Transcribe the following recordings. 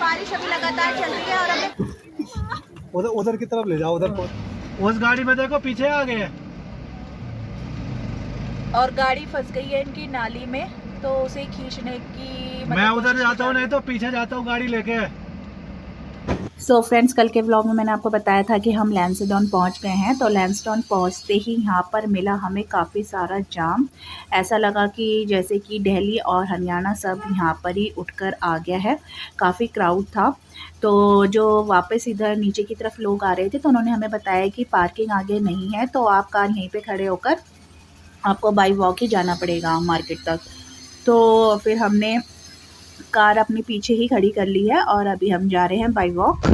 बारिश अभी लगातार चल रही है और हमें उधर उधर की तरफ ले जाओ, उधर उस गाड़ी में देखो पीछे आ गए और गाड़ी फंस गई है इनकी नाली में, तो उसे खींचने की मैं उधर जाता हूँ, नहीं तो पीछे जाता हूँ गाड़ी लेके। सो फ्रेंड्स, कल के व्लॉग में मैंने आपको बताया था कि हम लैंसडाउन पहुंच गए हैं। तो लैंसडाउन पहुंचते ही यहाँ पर मिला हमें काफ़ी सारा जाम। ऐसा लगा कि जैसे कि दिल्ली और हरियाणा सब यहाँ पर ही उठकर आ गया है। काफ़ी क्राउड था। तो जो वापस इधर नीचे की तरफ लोग आ रहे थे तो उन्होंने हमें बताया कि पार्किंग आगे नहीं है, तो आप कार यहीं पर खड़े होकर आपको बाई वॉक ही जाना पड़ेगा मार्केट तक। तो फिर हमने कार अपने पीछे ही खड़ी कर ली है और अभी हम जा रहे हैं बाई वॉक।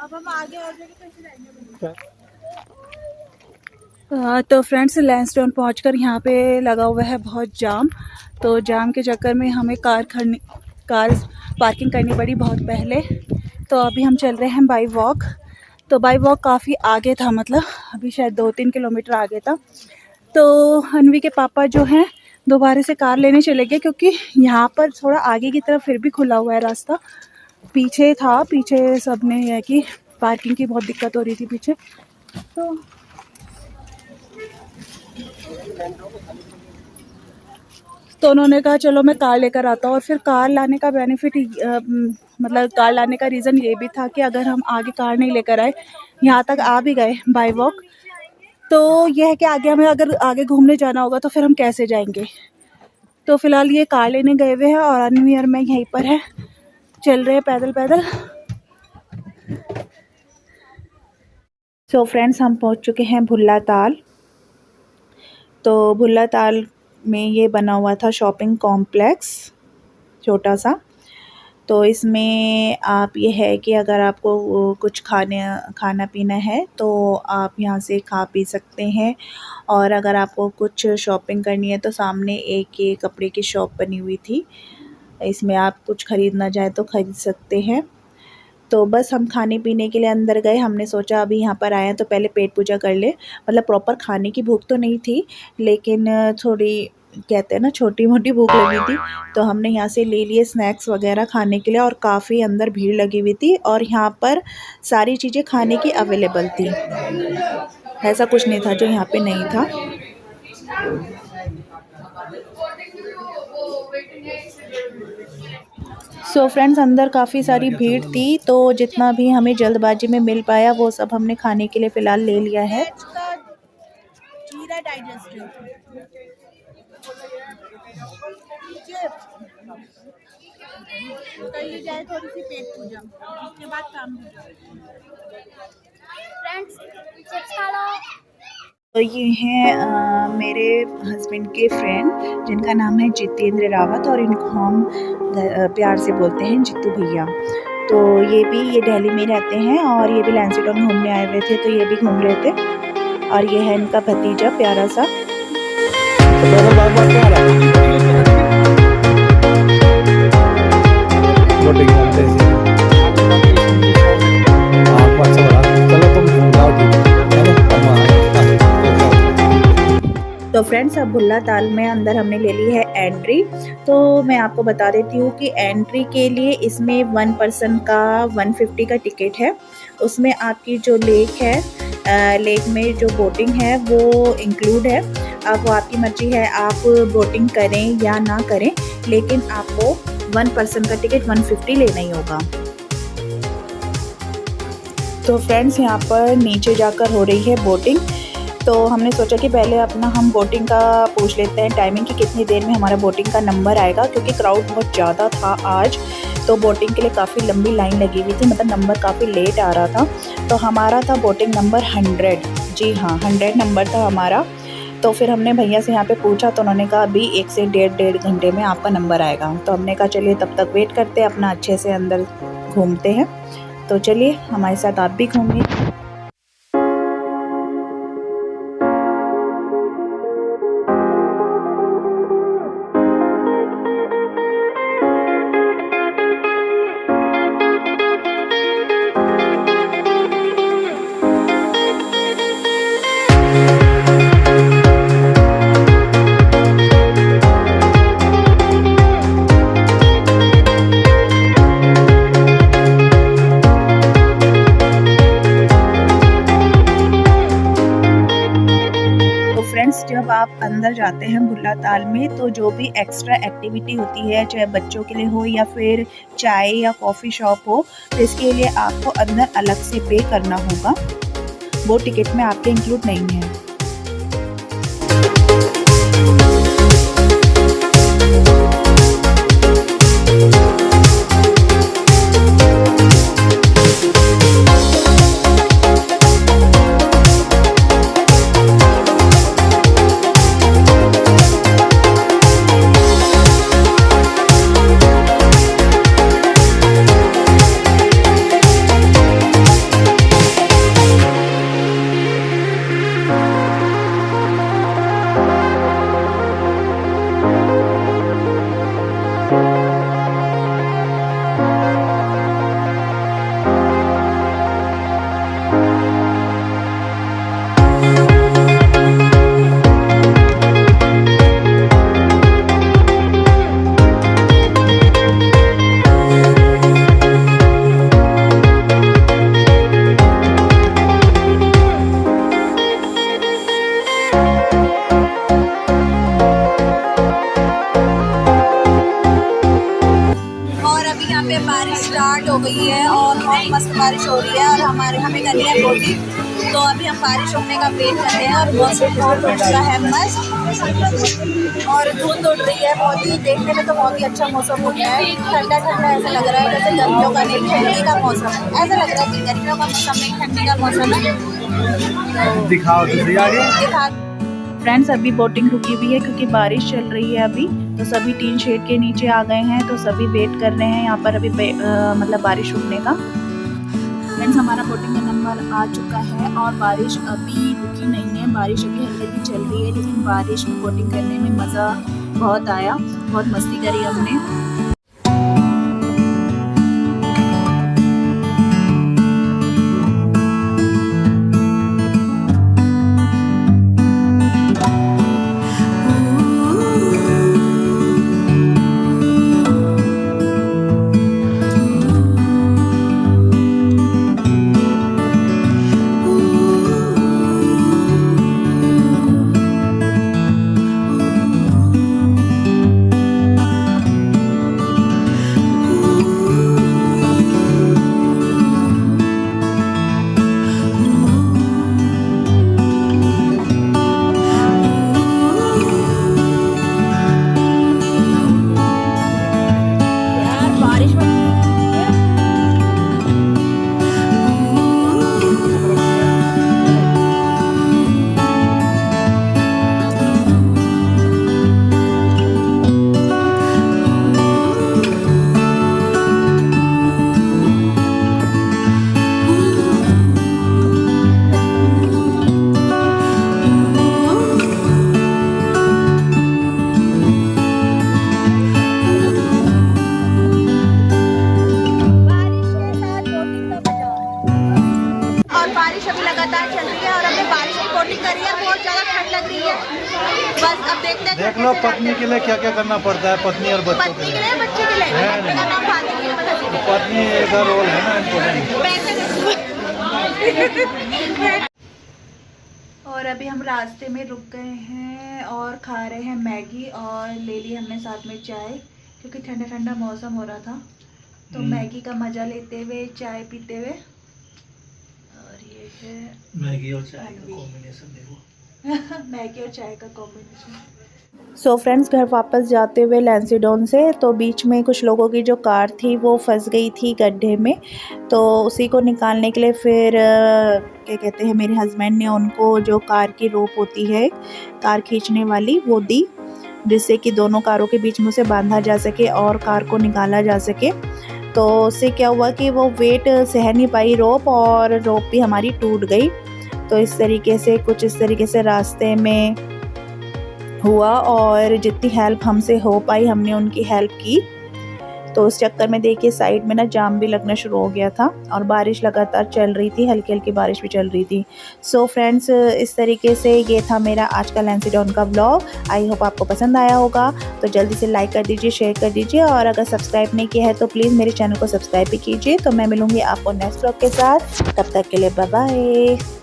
अब हम आगे और कैसे जाएंगे? तो फ्रेंड्स, लैंसडाउन पहुंचकर यहाँ पे लगा हुआ है बहुत जाम। तो जाम के चक्कर में हमें कार पार्किंग करनी पड़ी बहुत पहले। तो अभी हम चल रहे हैं बाई वॉक। तो बाई वॉक काफ़ी आगे था, मतलब अभी शायद 2-3 किलोमीटर आगे था। तो अनवी के पापा जो हैं दोबारा से कार लेने चले गए, क्योंकि यहाँ पर थोड़ा आगे की तरफ फिर भी खुला हुआ है रास्ता। पीछे सब ने यह कि पार्किंग की बहुत दिक्कत हो रही थी पीछे। तो उन्होंने कहा चलो मैं कार लेकर आता हूँ। और फिर कार लाने का बेनिफिट मतलब कार लाने का रीज़न ये भी था कि अगर हम आगे कार नहीं लेकर आए, यहाँ तक आ भी गए बाई वॉक, तो यह है कि आगे हमें अगर आगे घूमने जाना होगा तो फिर हम कैसे जाएंगे। तो फिलहाल ये कार लेने गए हुए हैं और अनवी और मैं यहीं पर है, चल रहे हैं पैदल पैदल। सो फ्रेंड्स, हम पहुंच चुके हैं भुल्ला ताल। तो भुल्ला ताल में ये बना हुआ था शॉपिंग कॉम्प्लेक्स छोटा सा। तो इसमें आप ये है कि अगर आपको कुछ खाना पीना है तो आप यहाँ से खा पी सकते हैं। और अगर आपको कुछ शॉपिंग करनी है तो सामने एक ये कपड़े की शॉप बनी हुई थी, इसमें आप कुछ ख़रीदना चाहे तो ख़रीद सकते हैं। तो बस हम खाने पीने के लिए अंदर गए। हमने सोचा अभी यहाँ पर आए हैं तो पहले पेट पूजा कर ले। मतलब प्रॉपर खाने की भूख तो नहीं थी, लेकिन थोड़ी कहते हैं ना छोटी मोटी भूख लगी थी। तो हमने यहाँ से ले लिए स्नैक्स वगैरह खाने के लिए। और काफ़ी अंदर भीड़ लगी हुई थी और यहाँ पर सारी चीज़ें खाने की अवेलेबल थी, ऐसा कुछ नहीं था जो यहाँ पे नहीं था। सो फ्रेंड्स, अंदर काफ़ी सारी भीड़ थी, तो जितना भी हमें जल्दबाजी में मिल पाया वो सब हमने खाने के लिए फ़िलहाल ले लिया है। कर ली जाए थोड़ी सी पेट पूजा, उसके बाद काम भी। फ्रेंड्स, चिप्स खा लो। तो ये हैं मेरे हस्बैंड के फ्रेंड, जिनका नाम है जितेंद्र रावत और इनको हम प्यार से बोलते हैं जित्तू भैया। तो ये दिल्ली में रहते हैं और ये भी लैंसडाउन घूमने आए हुए थे, तो ये भी घूम रहे थे। और ये है इनका भतीजा प्यारा सा। तो फ्रेंड्स, अब भुल्ला ताल में अंदर हमने ले ली है एंट्री। तो मैं आपको बता देती हूँ कि एंट्री के लिए इसमें 1 पर्सन का 150 का टिकट है। उसमें आपकी जो लेक है, लेक में जो बोटिंग है वो इंक्लूड है। अब वो आपकी मर्जी है आप बोटिंग करें या ना करें, लेकिन आपको 1 पर्सन का टिकट 150 लेना ही होगा। तो फ्रेंड्स, यहाँ पर नीचे जाकर हो रही है बोटिंग। तो हमने सोचा कि पहले अपना हम बोटिंग का पूछ लेते हैं टाइमिंग कि कितनी देर में हमारा बोटिंग का नंबर आएगा, क्योंकि क्राउड बहुत ज़्यादा था आज। तो बोटिंग के लिए काफ़ी लंबी लाइन लगी हुई थी, मतलब नंबर काफ़ी लेट आ रहा था। तो हमारा था बोटिंग नंबर 100। जी हाँ, 100 नंबर था हमारा। तो फिर हमने भैया से यहाँ पे पूछा तो उन्होंने कहा अभी 1 से डेढ़ घंटे में आपका नंबर आएगा। तो हमने कहा चलिए तब तक वेट करते हैं, अपना अच्छे से अंदर घूमते हैं। तो चलिए हमारे साथ आप भी घूमिए। आप अंदर जाते हैं भुल्ला ताल में तो जो भी एक्स्ट्रा एक्टिविटी होती है, चाहे बच्चों के लिए हो या फिर चाय या कॉफ़ी शॉप हो, तो इसके लिए आपको अंदर अलग से पे करना होगा, वो टिकट में आपके इंक्लूड नहीं है। बारिश स्टार्ट हो गई है और बहुत मस्त बारिश हो रही है और हमें करनी है बोटिंग, तो अभी हम बारिश होने का वेट कर रहे हैं और मौसम बहुत अच्छा है मस्त और धुंध उड़ रही है बहुत ही, देखने में तो बहुत ही अच्छा मौसम हो गया है, ठंडा ठंडा ऐसा लग रहा है जैसे गर्मियों का नहीं ठंडी का मौसम है, ऐसा लग रहा है कि गर्मियों का मौसम नहीं ठंडी का मौसम है। दिखाओ दिखा फ्रेंड्स अभी बोटिंग रुकी हुई है क्योंकि बारिश चल रही है अभी, तो सभी टीन शेड के नीचे आ गए हैं, तो सभी वेट कर रहे हैं यहाँ पर अभी मतलब बारिश रुकने का। फ्रेंड्स हमारा बोटिंग का नंबर आ चुका है और बारिश अभी रुकी नहीं है, बारिश अभी हल्की हल्की चल रही है, लेकिन बारिश में बोटिंग करने में मज़ा बहुत आया, बहुत मस्ती करी हमने। बस अब देखते हैं, देख लो पत्नी के लिए क्या क्या करना पड़ता है, पत्नी और बच्चों पत्नी के लिए बच्चे के लिए पत्नी का रोल है ना इम्पोर्टेंट। और अभी हम रास्ते में रुक गए हैं और खा रहे हैं मैगी और ले ली हमने साथ में चाय, क्योंकि ठंडा ठंडा मौसम हो रहा था, तो मैगी का मज़ा लेते हुए चाय पीते हुए। और ये है मैगी और चाय का कॉम्बिनेशन देखो मैगी और चाय का कॉम्बिनेशन। सो फ्रेंड्स घर वापस जाते हुए लैंसीडोन से, तो बीच में कुछ लोगों की जो कार थी वो फंस गई थी गड्ढे में, तो उसी को निकालने के लिए फिर क्या कहते हैं मेरे हस्बैंड ने उनको जो कार की रोप होती है कार खींचने वाली वो दी, जिससे कि दोनों कारों के बीच में उसे बांधा जा सके और कार को निकाला जा सके। तो उससे क्या हुआ कि वो वेट सह नहीं पाई रोप और रोप भी हमारी टूट गई। तो इस तरीके से रास्ते में हुआ और जितनी हेल्प हमसे हो पाई हमने उनकी हेल्प की। तो उस चक्कर में देखिए साइड में ना जाम भी लगना शुरू हो गया था और बारिश लगातार चल रही थी, हल्की हल्की बारिश भी चल रही थी। सो फ्रेंड्स इस तरीके से ये था मेरा आज का लैंसीडोन का व्लॉग। आई होप आपको पसंद आया होगा, तो जल्दी से लाइक कर दीजिए, शेयर कर दीजिए और अगर सब्सक्राइब नहीं किया है तो प्लीज़ मेरे चैनल को सब्सक्राइब भी कीजिए। तो मैं मिलूँगी आपको नेक्स्ट व्लॉग के साथ, तब तक के लिए बाय बाय।